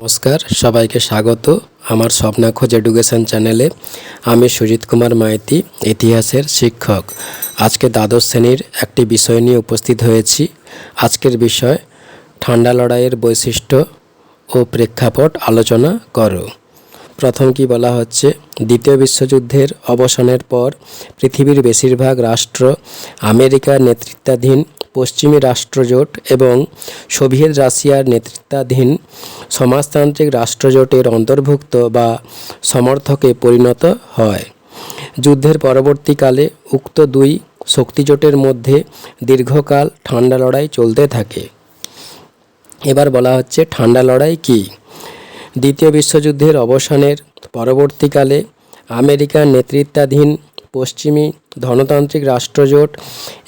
নমস্কার, সবাইকে স্বাগত আমার স্বপ্না খোঁজ এডুকেশন চ্যানেলে। আমি সুজিত কুমার মাইতি, ইতিহাসের শিক্ষক। আজকে দ্বাদশ শ্রেণীর একটি বিষয় নিয়ে উপস্থিত হয়েছি। আজকের বিষয় ঠান্ডা লড়াইয়ের বৈশিষ্ট্য ও প্রেক্ষাপট আলোচনা করো। প্রথম কি বলা হচ্ছে, দ্বিতীয় বিশ্বযুদ্ধের অবসানের পর পৃথিবীর বেশিরভাগ রাষ্ট্র আমেরিকার নেতৃত্বাধীন পশ্চিমী রাষ্ট্রজোট এবং সোভিয়েত রাশিয়ার নেতৃত্বাধীন সমাজতান্ত্রিক রাষ্ট্রজোটের অন্তর্ভুক্ত বা সমর্থকে পরিণত হয়। যুদ্ধের পরবর্তীকালে উক্ত দুই শক্তিজোটের মধ্যে দীর্ঘকাল ঠান্ডা লড়াই চলতে থাকে। এবার বলা হচ্ছে ঠান্ডা লড়াই কী। দ্বিতীয় বিশ্বযুদ্ধের অবসানের পরবর্তীকালে আমেরিকার নেতৃত্বাধীন পশ্চিমী ধনতান্ত্রিক রাষ্ট্রজোট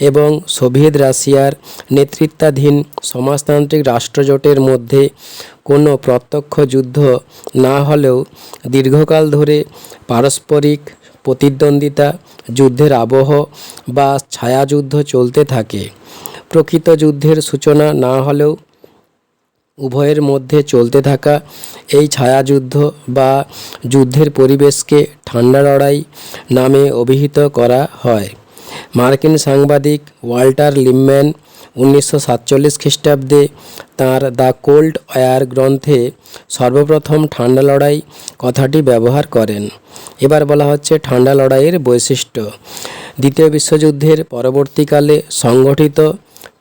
এবং সোভিয়েত রাশিয়ার নেতৃত্বাধীন সমাজতান্ত্রিক রাষ্ট্রজোটের মধ্যে কোনো প্রত্যক্ষ যুদ্ধ না হলেও দীর্ঘকাল ধরে পারস্পরিক প্রতিদ্বন্দ্বিতা, যুদ্ধের আবহ বা ছায়াযুদ্ধ চলতে থাকে। প্রকৃত যুদ্ধের সূচনা না হলেও উভয়ের মধ্যে চলতে থাকা এই ছায়াযুদ্ধ বা যুদ্ধের পরিবেশকে ঠান্ডা লড়াই নামে অভিহিত করা হয়। মার্কিন সাংবাদিক ওয়াল্টার লিপম্যান 1947 খ্রিস্টাব্দে তাঁর দ্য কোল্ড ওয়ার গ্রন্থে সর্বপ্রথম ঠান্ডা লড়াই কথাটি ব্যবহার করেন। এবার বলা হচ্ছে ঠান্ডা লড়াইয়ের বৈশিষ্ট্য। দ্বিতীয় বিশ্বযুদ্ধের পরবর্তীকালে সংগঠিত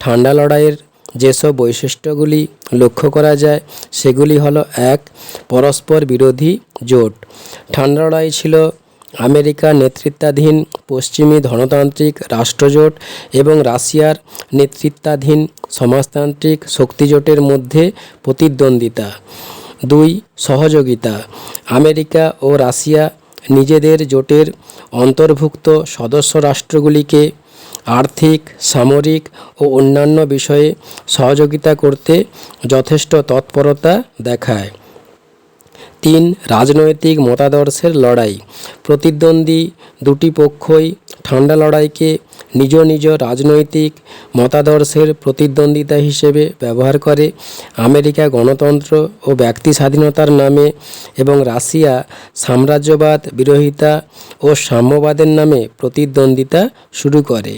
ঠান্ডা লড়াইয়ের যেসব বৈশিষ্ট্যগুলি লক্ষ্য করা যায় সেগুলি হলো: 1. পরস্পর বিরোধী জোট। ঠান্ডা লড়াই ছিল আমেরিকার নেতৃত্বাধীন পশ্চিমী ধনতান্ত্রিক রাষ্ট্রজোট এবং রাশিয়ার নেতৃত্বাধীন সমাজতান্ত্রিক শক্তিজোটের মধ্যে প্রতিদ্বন্দ্বিতা। 2. সহযোগিতা। আমেরিকা ও রাশিয়া নিজেদের জোটের অন্তর্ভুক্ত সদস্য রাষ্ট্রগুলিকে আর্থিক, সামরিক ও অন্যান্য বিষয়ে সহযোগিতা করতে যথেষ্ট তৎপরতা দেখায়। 3. রাজনৈতিক মতাদর্শের লড়াই। প্রতিদ্বন্দ্বী দুটি পক্ষই ঠান্ডা লড়াইকে নিজ নিজ রাজনৈতিক মতাদর্শের প্রতিদ্বন্দ্বিতা হিসেবে ব্যবহার করে। আমেরিকা গণতন্ত্র ও ব্যক্তি স্বাধীনতার নামে এবং রাশিয়া সাম্রাজ্যবাদ বিরোধিতা ও সাম্যবাদের নামে প্রতিদ্বন্দ্বিতা শুরু করে।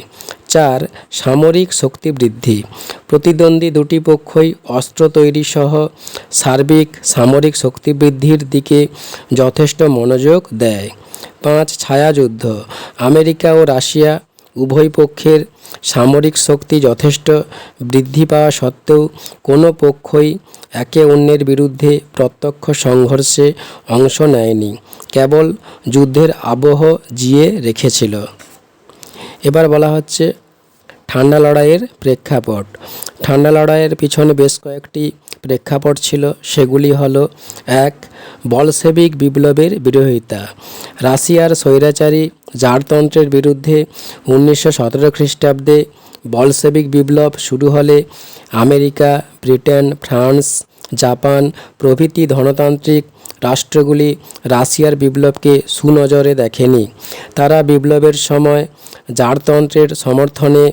4. সামরিক শক্তি বৃদ্ধি। প্রতিদ্বন্দ্বী দুটি পক্ষই অস্ত্র তৈরি সহ সার্বিক সামরিক শক্তি বৃদ্ধির দিকে যথেষ্ট মনোযোগ দেয়। 5. ছায়াযুদ্ধ। আমেরিকা ও রাশিয়া উভয় পক্ষের সামরিক শক্তি যথেষ্ট বৃদ্ধি পাওয়া সত্ত্বেও কোনো পক্ষই একে অন্যের বিরুদ্ধে প্রত্যক্ষ সংঘর্ষে অংশ নেয়নি, কেবল যুদ্ধের আবহ জিয়ে রেখেছিল। এবার বলা হচ্ছে ঠান্ডা লড়াইয়ের প্রেক্ষাপট। ঠান্ডা লড়াইয়ের পিছনে বেশ কয়েকটি প্রেক্ষাপট ছিল। সেগুলি হলো: 1. বলশেভিক বিপ্লবের বিরোধিতা। রাশিয়ার স্বৈরাচারী জারতন্ত্রের বিরুদ্ধে 1917 খ্রিস্টাব্দে বলশেভিক বিপ্লব শুরু হলে আমেরিকা, ব্রিটেন, ফ্রান্স, জাপান প্রভৃতি ধনতান্ত্রিক রাষ্ট্রগুলি রাশিয়ার বিপ্লবকে সুনজরে দেখেনি। তারা বিপ্লবের সময় জারতন্ত্রের সমর্থনে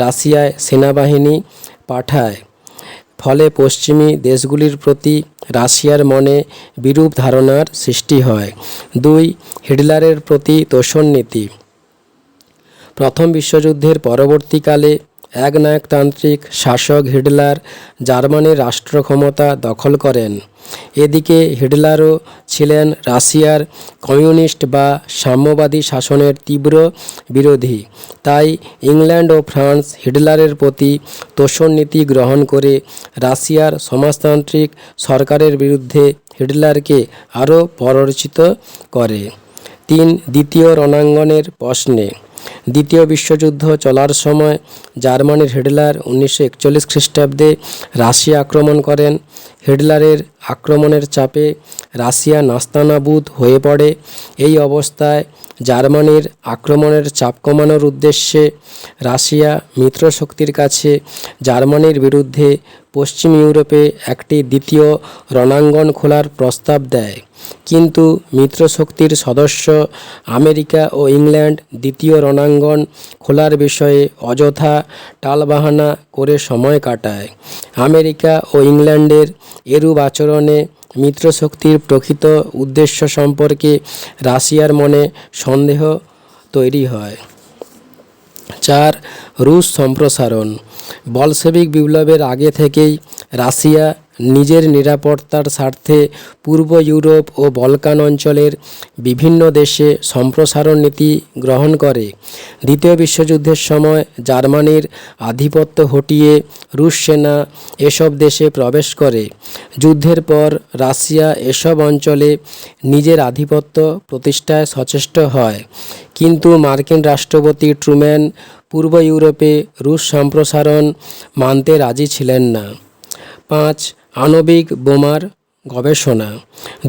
রাশিয়ায় সেনাবাহিনী পাঠায়। ফলে পশ্চিমী দেশগুলির প্রতি রাশিয়ার মনে বিরূপ ধারণার সৃষ্টি হয়। 2. হিটলারের প্রতি তোষণনীতি। প্রথম বিশ্বযুদ্ধের পরবর্তীকালে একনায়কতান্ত্রিক শাসক হিটলার জার্মানির রাষ্ট্র ক্ষমতা দখল করেন। এদিকে হিটলারও ছিলেন রাশিয়ার কমিউনিস্ট বা সাম্যবাদী শাসনের তীব্র বিরোধী। তাই ইংল্যান্ড ও ফ্রান্স হিটলারের প্রতি তোষণনীতি গ্রহণ করে রাশিয়ার সমাজতান্ত্রিক সরকারের বিরুদ্ধে হিটলারকে আরও প্ররোচিত করে। 3. দ্বিতীয় রণাঙ্গনের প্রশ্নে। দ্বিতীয় বিশ্বযুদ্ধ চলার সময় জার্মানির হিটলার 1941 খ্রিস্টাব্দে রাশিয়া আক্রমণ করেন। হিটলারের আক্রমণের চাপে রাশিয়া নাস্তানাবুদ হয়ে পড়ে। এই অবস্থায় জার্মানির আক্রমণের চাপ কমানোর উদ্দেশ্যে রাশিয়া মিত্রশক্তির কাছে জার্মানির বিরুদ্ধে পশ্চিম ইউরোপে একটি দ্বিতীয় রণাঙ্গন খোলার প্রস্তাব দেয়। কিন্তু মিত্রশক্তির সদস্য আমেরিকা ও ইংল্যান্ড দ্বিতীয় রণাঙ্গন খোলার বিষয়ে অযথা টালবাহানা করে সময় কাটায়। আমেরিকা ও ইংল্যান্ডের এরূপ আচরণে মিত্রশক্তির প্রকৃত উদ্দেশ্য সম্পর্কে রাশিয়ার মনে সন্দেহ তৈরি হয়। 4. রুশ সম্প্রসারণ। বলশেভিক বিপ্লবের আগে থেকেই রাশিয়া নিজের নিরাপত্তার স্বার্থে পূর্ব ইউরোপ ও বলকান অঞ্চলের বিভিন্ন দেশে সম্প্রসারণ নীতি গ্রহণ করে। দ্বিতীয় বিশ্বযুদ্ধের সময় জার্মানির আধিপত্য হটিয়ে রুশ সেনা এসব দেশে প্রবেশ করে। যুদ্ধের পর রাশিয়া এসব অঞ্চলে নিজের আধিপত্য প্রতিষ্ঠায় সচেষ্ট হয়, কিন্তু মার্কিন রাষ্ট্রপতি ট্রুম্যান পূর্ব ইউরোপে রুশ সম্প্রসারণ মানতে রাজি ছিলেন না। 5. আণবিক বোমার গবেষণা।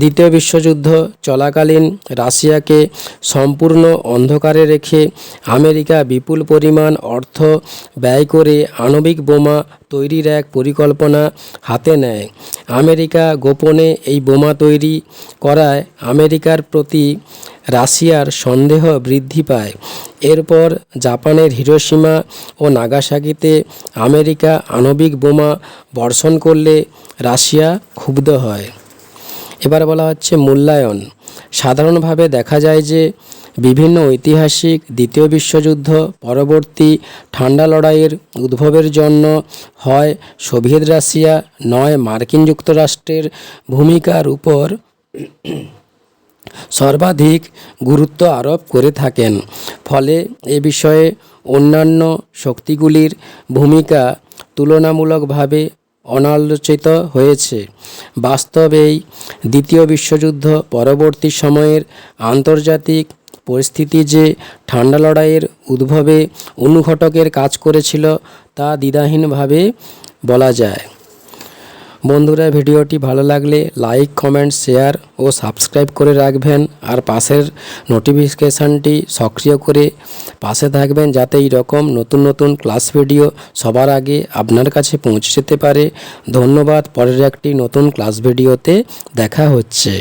দ্বিতীয় বিশ্বযুদ্ধ চলাকালীন রাশিয়াকে সম্পূর্ণ অন্ধকারে রেখে আমেরিকা বিপুল পরিমাণ অর্থ ব্যয় করে আণবিক বোমা তৈরির এক পরিকল্পনা হাতে নেয়। আমেরিকা গোপনে এই বোমা তৈরি করায় আমেরিকার প্রতি রাশিয়ার সন্দেহ বৃদ্ধি পায়। এরপর জাপানের হিরোশিমা ও নাগাসাকিতে আমেরিকা আণবিক বোমা বর্ষণ করলে রাশিয়া ক্ষুব্ধ হয়। এবার বলা হচ্ছে মূল্যায়ন। সাধারণভাবে দেখা যায় যে বিভিন্ন ঐতিহাসিক দ্বিতীয় বিশ্বযুদ্ধ পরবর্তী ঠান্ডা লড়াইয়ের উদ্ভবের জন্য হয় সোভিয়েত রাশিয়া নয় মার্কিন যুক্তরাষ্ট্রের ভূমিকার উপর সর্বাধিক গুরুত্ব আরোপ করে থাকেন। ফলে এ বিষয়ে অন্যান্য শক্তিগুলির ভূমিকা তুলনামূলকভাবে অনালোচিত হয়েছে। বাস্তবেই দ্বিতীয় বিশ্বযুদ্ধ পরবর্তী সময়ের আন্তর্জাতিক পরিস্থিতি যে ঠান্ডা লড়াইয়ের উদ্ভবে অনুঘটকের কাজ করেছিল তা দ্বিধাহীনভাবে বলা যায়। বন্ধুরা, ভিডিওটি ভালো লাগলে লাইক, কমেন্ট, শেয়ার ও সাবস্ক্রাইব করে রাখবেন, আর পাশের নোটিফিকেশানটি সক্রিয় করে পাশে থাকবেন যাতে এই রকম নতুন নতুন ক্লাস ভিডিও সবার আগে আপনার কাছে পৌঁছে যেতে পারে। ধন্যবাদ। পরের একটি নতুন ক্লাস ভিডিওতে দেখা হচ্ছে।